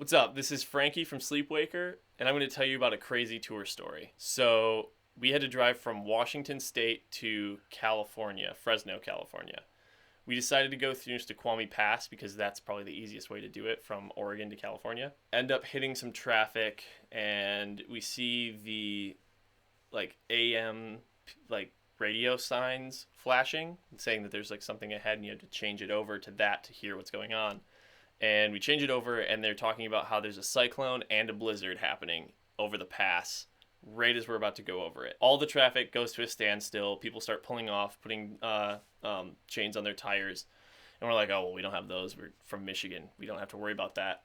What's up? This is Frankie from Sleepwaker, and I'm going to tell you about a crazy tour story. So, we had to drive from Washington State to California, Fresno, California. We decided to go through Snoqualmie Pass because that's probably the easiest way to do it from Oregon to California. End up hitting some traffic, and we see the AM like radio signs flashing, saying that there's like something ahead, and you have to change it over to that to hear what's going on. And we change it over, and they're talking about how there's a cyclone and a blizzard happening over the pass right as we're about to go over it. All the traffic goes to a standstill. People start pulling off, putting chains on their tires, and we're like, oh well, we don't have those. We're from Michigan. We don't have to worry about that.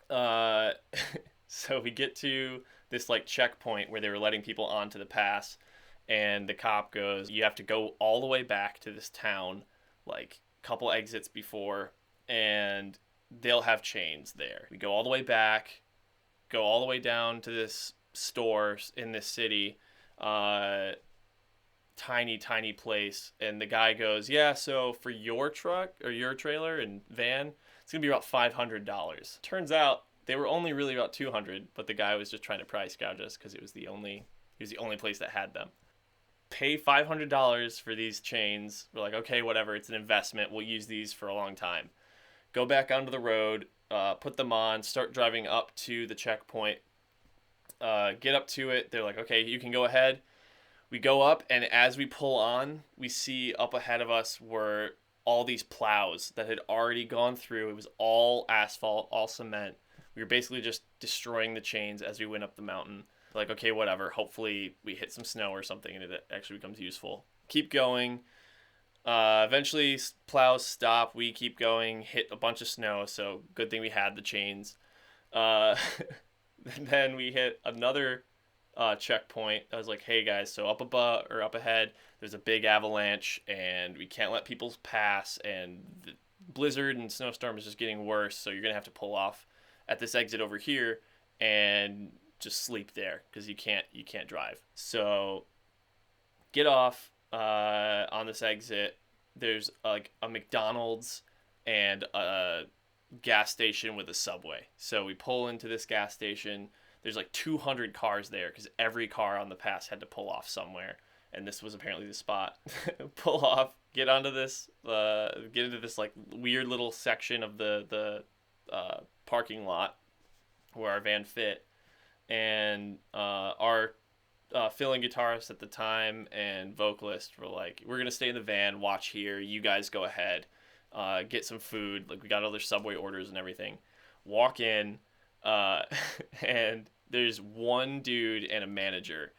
Uh, so we get to this like checkpoint where they were letting people onto the pass, and the cop goes, you have to go all the way back to this town, like couple exits before, and they'll have chains there. We go all the way back, go all the way down to this store in this city, uh, tiny place, and the guy goes, yeah, so for your truck or your trailer and van, it's gonna be about $500. Turns out they were only really about 200, but the guy was just trying to price gouge us because he was the only place that had them. Pay $500 for these chains. We're like, okay, whatever, it's an investment, we'll use these for a long time. Go back onto the road, put them on, start driving up to the checkpoint, get up to it. They're like, okay, you can go ahead. We go up, and as we pull on, we see up ahead of us were all these plows that had already gone through. It was all asphalt, all cement. We were basically just destroying the chains as we went up the mountain. Like, okay, whatever. Hopefully we hit some snow or something and it actually becomes useful. Keep going. Eventually, plows stop. We keep going, hit a bunch of snow, so good thing we had the chains. Uh, then we hit another checkpoint. I was like, hey guys, so up above or up ahead, there's a big avalanche, and we can't let people pass, and the blizzard and snowstorm is just getting worse, so you're gonna have to pull off at this exit over here and just sleep there because you can't drive. So get off on this exit. There's like a McDonald's and a gas station with a Subway. So we pull into this gas station. There's like 200 cars there because every car on the pass had to pull off somewhere, and this was apparently the spot. Pull off, get onto this, get into this like weird little section of the parking lot where our van fit, and our filling guitarist at the time and vocalist were like, we're gonna stay in the van, watch here, you guys go ahead, get some food. Like, we got all their Subway orders and everything. Walk in, uh, and there's one dude and a manager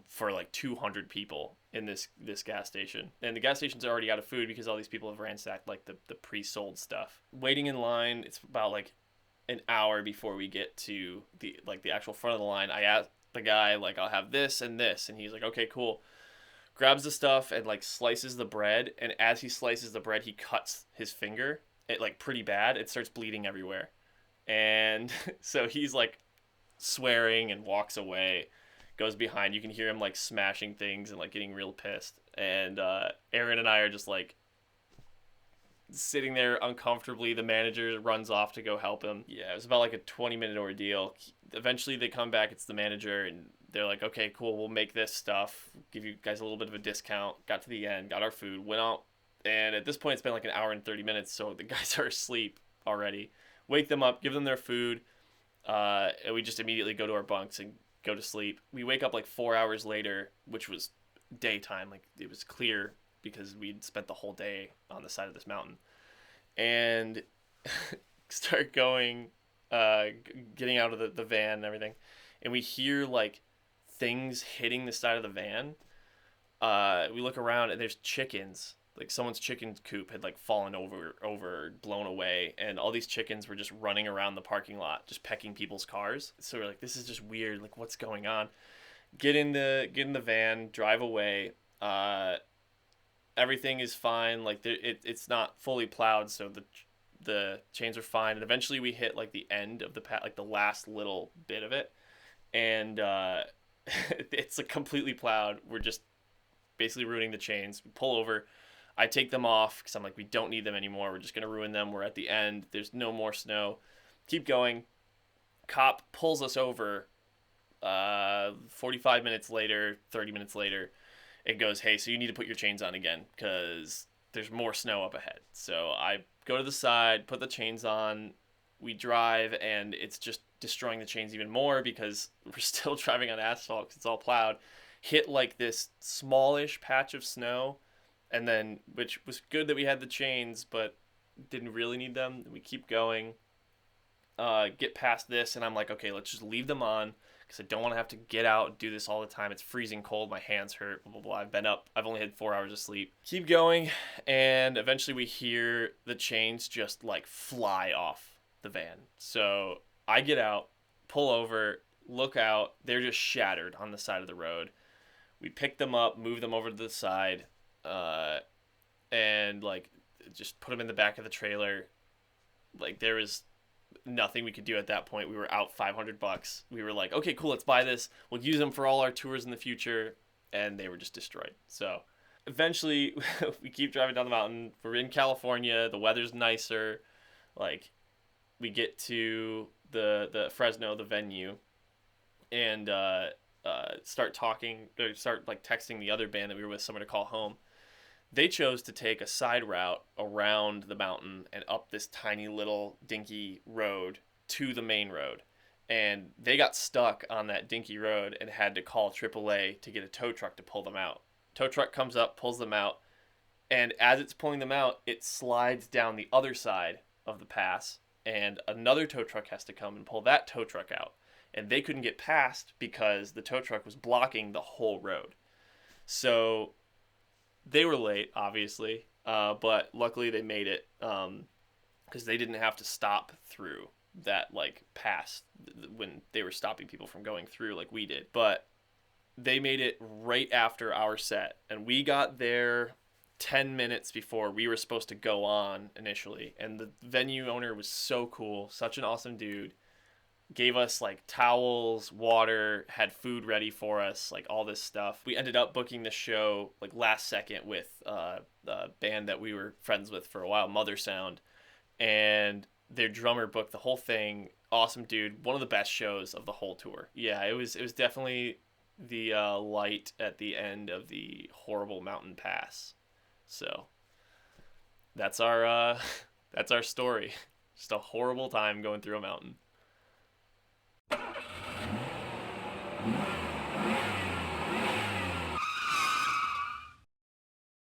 for like 200 people in this gas station, and the gas station's already out of food because all these people have ransacked like the pre-sold stuff. Waiting in line, it's about like an hour before we get to the actual front of the line. I asked the guy, like, I'll have this and this, and he's like, okay, cool. Grabs the stuff and like slices the bread, and as he slices the bread, he cuts his finger. It like pretty bad. It starts bleeding everywhere, and so he's like swearing and walks away. Goes behind. You can hear him like smashing things and like getting real pissed. And Aaron and I are just like sitting there uncomfortably. The manager runs off to go help him. Yeah, it was about like a 20-minute ordeal. Eventually they come back. It's the manager, and they're like, okay, cool, we'll make this stuff, give you guys a little bit of a discount. Got to the end, got our food, went out, and at this point it's been like an hour and 30 minutes, so the guys are asleep already. Wake them up, give them their food, and we just immediately go to our bunks and go to sleep. We wake up like 4 hours later, which was daytime. Like, it was clear because we'd spent the whole day on the side of this mountain, and start going, getting out of the van and everything, and we hear like things hitting the side of the van. We look around, and there's chickens. Like, someone's chicken coop had like fallen over, blown away, and all these chickens were just running around the parking lot, just pecking people's cars. So we're like, this is just weird. Like, what's going on? Get in the van, drive away. Everything is fine. Like, it's not fully plowed, so the chains are fine. And eventually we hit like the end of the like the last little bit of it, and it's like completely plowed. We're just basically ruining the chains. We pull over. I take them off because I'm like, we don't need them anymore. We're just gonna ruin them. We're at the end. There's no more snow. Keep going. Cop pulls us over 45 minutes later, 30 minutes later. It goes, hey, so you need to put your chains on again because there's more snow up ahead. So I go to the side, put the chains on. We drive, and it's just destroying the chains even more because we're still driving on asphalt because it's all plowed. Hit like this smallish patch of snow, and then, which was good that we had the chains, but didn't really need them. We keep going, get past this, and I'm like, okay, let's just leave them on because I don't want to have to get out and do this all the time. It's freezing cold. My hands hurt. Blah, blah, blah. I've been up. I've only had 4 hours of sleep. Keep going, and eventually we hear the chains just like fly off the van. So I get out, pull over, look out. They're just shattered on the side of the road. We pick them up, move them over to the side, and like just put them in the back of the trailer. Like there was nothing we could do at that point. We were out $500. We were like, okay, cool, let's buy this. We'll use them for all our tours in the future. And they were just destroyed. So eventually we keep driving down the mountain. We're in California. The weather's nicer. Like we get to the Fresno, the venue, and start talking, or start like texting the other band that we were with, somewhere to call home. They chose to take a side route around the mountain and up this tiny little dinky road to the main road. And they got stuck on that dinky road and had to call AAA to get a tow truck to pull them out. Tow truck comes up, pulls them out, and as it's pulling them out, it slides down the other side of the pass, and another tow truck has to come and pull that tow truck out. And they couldn't get past because the tow truck was blocking the whole road. So they were late, obviously, but luckily they made it because they didn't have to stop through that like pass when they were stopping people from going through like we did. But they made it right after our set, and we got there 10 minutes before we were supposed to go on initially. And the venue owner was so cool, such an awesome dude. Gave us like towels, water, had food ready for us, like all this stuff. We ended up booking the show like last second with the band that we were friends with for a while, Mother Sound, and their drummer booked the whole thing. Awesome dude, one of the best shows of the whole tour. Yeah, it was definitely the light at the end of the horrible mountain pass. So that's our that's our story. Just a horrible time going through a mountain.